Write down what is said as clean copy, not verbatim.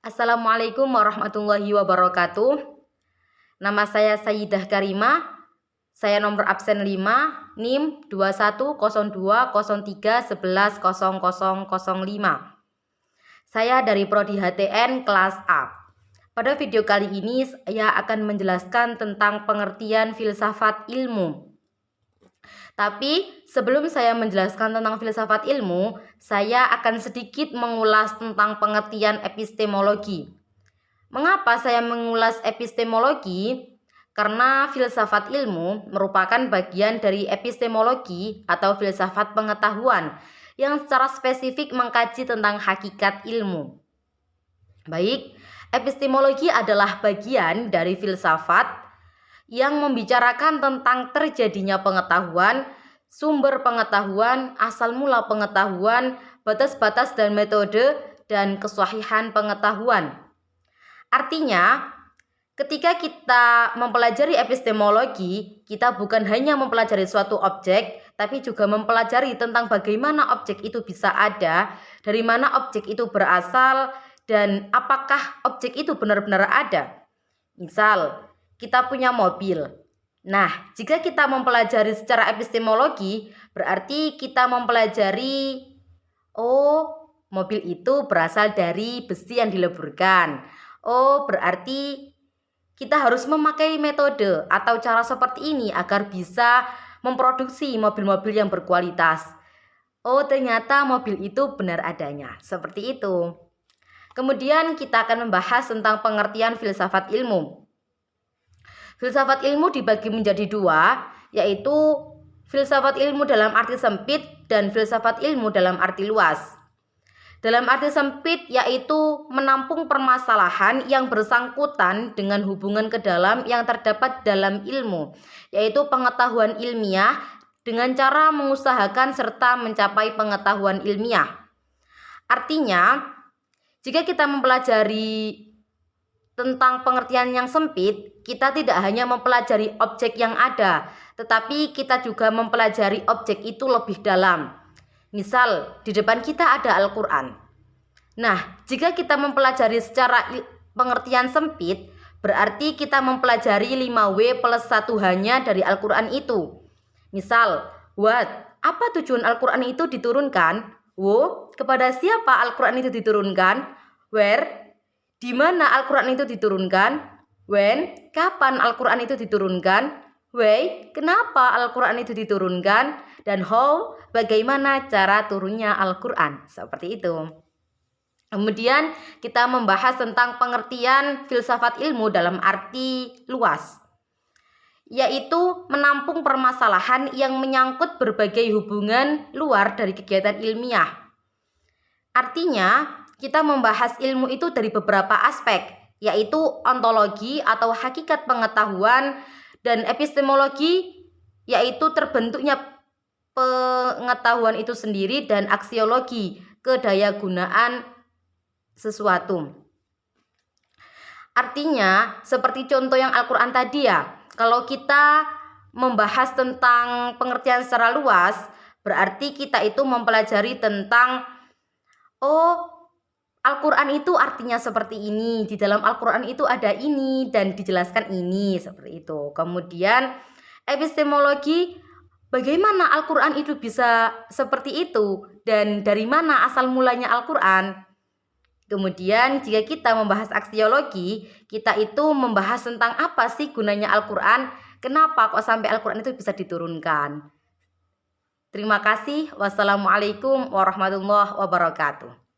Assalamualaikum warahmatullahi wabarakatuh. Nama saya Sayyidah Karimah. Saya nomor absen 5, NIM 210203110005. Saya dari Prodi HTN kelas A. Pada video kali ini saya akan menjelaskan tentang pengertian filsafat ilmu. Tapi sebelum saya menjelaskan tentang filsafat ilmu, saya akan sedikit mengulas tentang pengertian epistemologi. Mengapa saya mengulas epistemologi? Karena filsafat ilmu merupakan bagian dari epistemologi atau filsafat pengetahuan yang secara spesifik mengkaji tentang hakikat ilmu. Baik, epistemologi adalah bagian dari filsafat yang membicarakan tentang terjadinya pengetahuan, sumber pengetahuan, asal mula pengetahuan, batas-batas dan metode, dan kesahihan pengetahuan. Artinya, ketika kita mempelajari epistemologi, kita bukan hanya mempelajari suatu objek, tapi juga mempelajari tentang bagaimana objek itu bisa ada, dari mana objek itu berasal, dan apakah objek itu benar-benar ada. Misal, kita punya mobil. Nah, jika kita mempelajari secara epistemologi, berarti kita mempelajari, mobil itu berasal dari besi yang dileburkan. Berarti kita harus memakai metode atau cara seperti ini agar bisa memproduksi mobil-mobil yang berkualitas. Ternyata mobil itu benar adanya. Seperti itu. Kemudian kita akan membahas tentang pengertian filsafat ilmu. Filsafat ilmu dibagi menjadi dua, yaitu filsafat ilmu dalam arti sempit dan filsafat ilmu dalam arti luas. Dalam arti sempit yaitu menampung permasalahan yang bersangkutan dengan hubungan ke dalam yang terdapat dalam ilmu, yaitu pengetahuan ilmiah dengan cara mengusahakan serta mencapai pengetahuan ilmiah. Artinya, jika kita mempelajari tentang pengertian yang sempit, kita tidak hanya mempelajari objek yang ada, tetapi kita juga mempelajari objek itu lebih dalam. Misal, di depan kita ada Al-Quran. Nah, jika kita mempelajari secara pengertian sempit, berarti kita mempelajari 5W plus 1H-nya dari Al-Quran itu. Misal, what? Apa tujuan Al-Quran itu diturunkan? Kepada siapa Al-Quran itu diturunkan? Where? Di mana Al-Quran itu diturunkan? When? Kapan Al-Quran itu diturunkan? Why? Kenapa Al-Quran itu diturunkan? Dan how? Bagaimana cara turunnya Al-Quran? Seperti itu. Kemudian kita membahas tentang pengertian filsafat ilmu dalam arti luas, yaitu menampung permasalahan yang menyangkut berbagai hubungan luar dari kegiatan ilmiah. Artinya, kita membahas ilmu itu dari beberapa aspek, yaitu ontologi atau hakikat pengetahuan, dan epistemologi yaitu terbentuknya pengetahuan itu sendiri, dan aksiologi kedayagunaan sesuatu. Artinya, seperti contoh yang Al-Quran tadi ya, kalau kita membahas tentang pengertian secara luas, berarti kita itu mempelajari tentang Al-Quran itu artinya seperti ini, di dalam Al-Quran itu ada ini dan dijelaskan ini, seperti itu. Kemudian epistemologi, bagaimana Al-Quran itu bisa seperti itu dan dari mana asal mulanya Al-Quran. Kemudian jika kita membahas aksiologi, kita itu membahas tentang apa sih gunanya Al-Quran, kenapa kok sampai Al-Quran itu bisa diturunkan. Terima kasih. Wassalamualaikum warahmatullahi wabarakatuh.